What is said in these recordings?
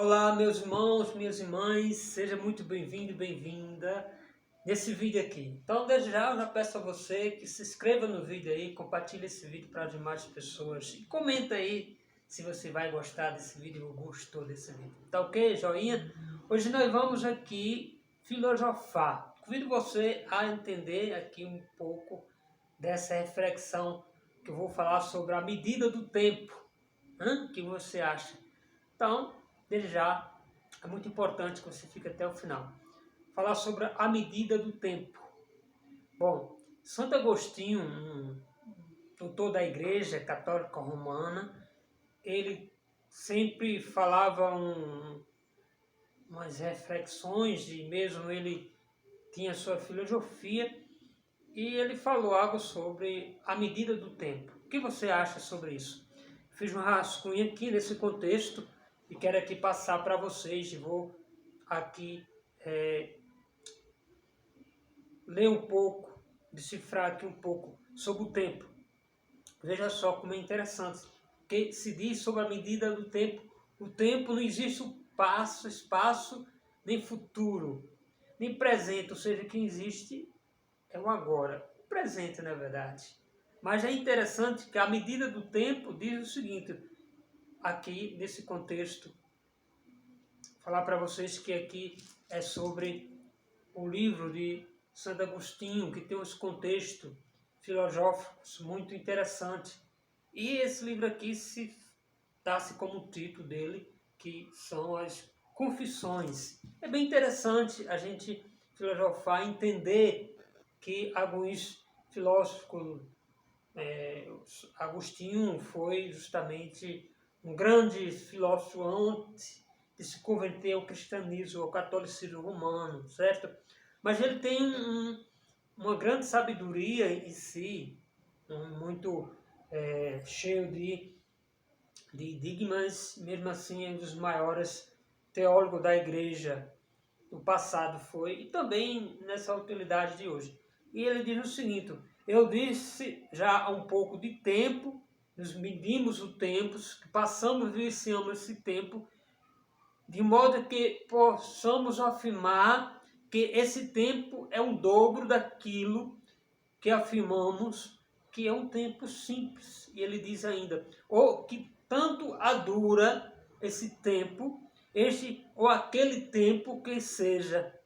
Olá, meus irmãos, minhas irmãs, seja muito bem-vindo e bem-vinda nesse vídeo aqui. Então, desde já, eu já peço a você que se inscreva no vídeo aí, compartilhe esse vídeo para as demais pessoas e comenta aí se você vai gostar desse vídeo ou gostou desse vídeo. Tá ok? Joinha? Hoje nós vamos aqui filosofar. Convido você a entender aqui um pouco dessa reflexão que eu vou falar sobre a medida do tempo. O que você acha? Então, desde já, é muito importante que você fique até o final. Falar sobre a medida do tempo. Bom, Santo Agostinho, um doutor da Igreja Católica Romana, ele sempre falava umas reflexões e mesmo ele tinha sua filosofia e ele falou algo sobre a medida do tempo. O que você acha sobre isso? Fiz um rascunho aqui nesse contexto e quero aqui passar para vocês e vou aqui ler um pouco, decifrar aqui um pouco sobre o tempo. Veja só como é interessante, que se diz sobre a medida do tempo. O tempo não existe o espaço, nem futuro, nem presente, ou seja, o que existe é o agora, o presente na verdade. Mas é interessante que a medida do tempo diz o seguinte, aqui nesse contexto, falar para vocês que aqui é sobre o livro de Santo Agostinho, que tem uns contextos filosóficos muito interessantes. E esse livro aqui se dá-se como título dele, que são as Confissões. É bem interessante a gente filosofar, entender que alguns filósofos, Agostinho foi justamente um grande filósofo antes de se converter ao cristianismo, ao catolicismo romano, certo? Mas ele tem uma grande sabedoria em si, muito cheio de enigmas, mesmo assim é um dos maiores teólogos da igreja do passado foi, e também nessa utilidade de hoje. E ele diz o seguinte, eu disse já há um pouco de tempo, nos medimos o tempo, passamos e vivenciamos esse tempo, de modo que possamos afirmar que esse tempo é um dobro daquilo que afirmamos que é um tempo simples. E ele diz ainda, ou que tanto dura esse tempo, este ou aquele tempo que seja.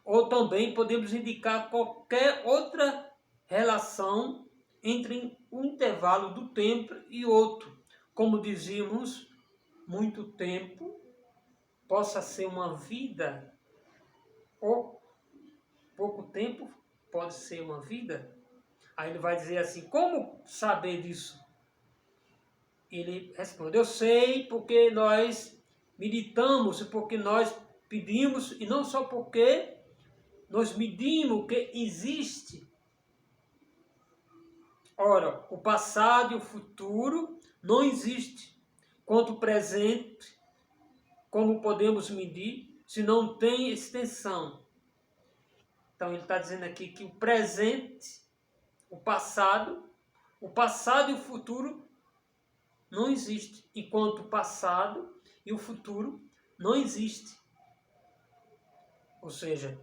Ou também podemos indicar qualquer outra relação entre um intervalo do tempo e outro. Como dizíamos, muito tempo possa ser uma vida, ou pouco tempo pode ser uma vida. Aí ele vai dizer assim, como saber disso? Ele responde, eu sei porque nós meditamos, porque nós pedimos, e não só porque nós medimos que existe. Ora, o passado e o futuro não existe. Quanto o presente, como podemos medir, se não tem extensão? Então ele está dizendo aqui que o presente, o passado e o futuro não existe, enquanto o passado e o futuro não existe. Ou seja,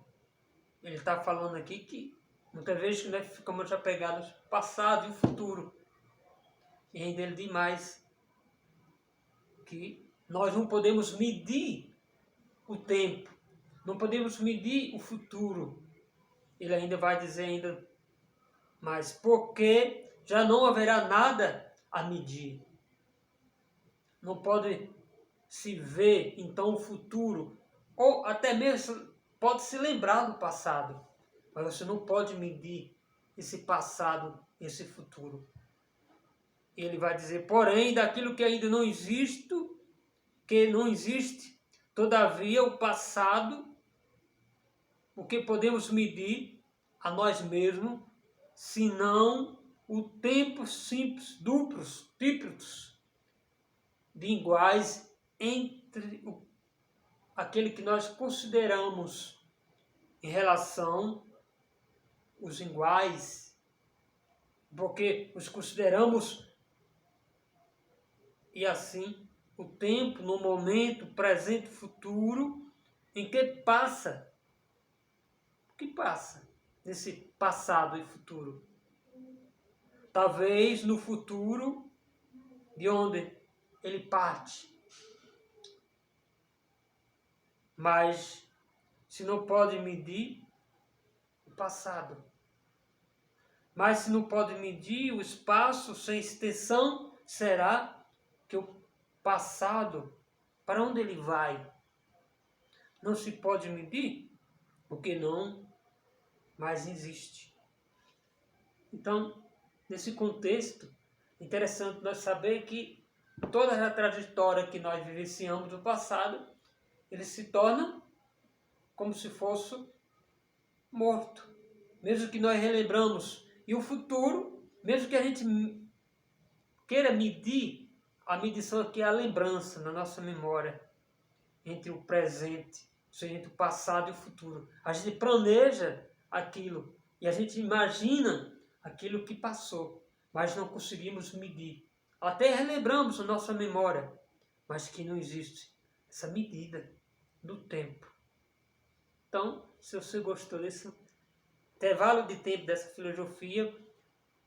ele está falando aqui que muitas vezes nós ficamos apegados ao passado e ao futuro. E ainda ele diz mais que nós não podemos medir o tempo, não podemos medir o futuro. Ele ainda vai dizer ainda mais, porque já não haverá nada a medir. Não pode se ver então o futuro, ou até mesmo pode se lembrar do passado, mas você não pode medir esse passado, esse futuro. Ele vai dizer, porém, daquilo que ainda não existe, todavia o passado, o que podemos medir a nós mesmos, senão o tempo simples, duplos, típicos, de iguais entre aquele que nós consideramos em relação os iguais, porque os consideramos e assim o tempo no momento, presente, futuro, em que passa. O que passa nesse passado e futuro? Talvez no futuro, de onde ele parte. Mas se não pode medir o passado, mas se não pode medir o espaço sem extensão, será que o passado, para onde ele vai? Não se pode medir, porque não mais existe. Então, nesse contexto, é interessante nós saber que toda a trajetória que nós vivenciamos do passado, ele se torna como se fosse morto. Mesmo que nós relembramos. E o futuro, mesmo que a gente queira medir, a medição aqui é a lembrança na nossa memória entre o presente, ou seja, entre o passado e o futuro. A gente planeja aquilo e a gente imagina aquilo que passou, mas não conseguimos medir. Até relembramos a nossa memória, mas que não existe essa medida do tempo. Então, se você gostou desse intervalo de tempo, dessa filosofia,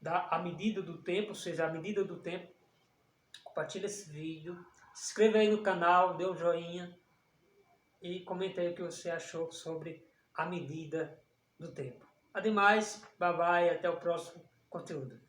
a medida do tempo, ou seja, a medida do tempo, compartilha esse vídeo, se inscreva aí no canal, dê um joinha e comente aí o que você achou sobre a medida do tempo. Ademais, bye bye, até o próximo conteúdo.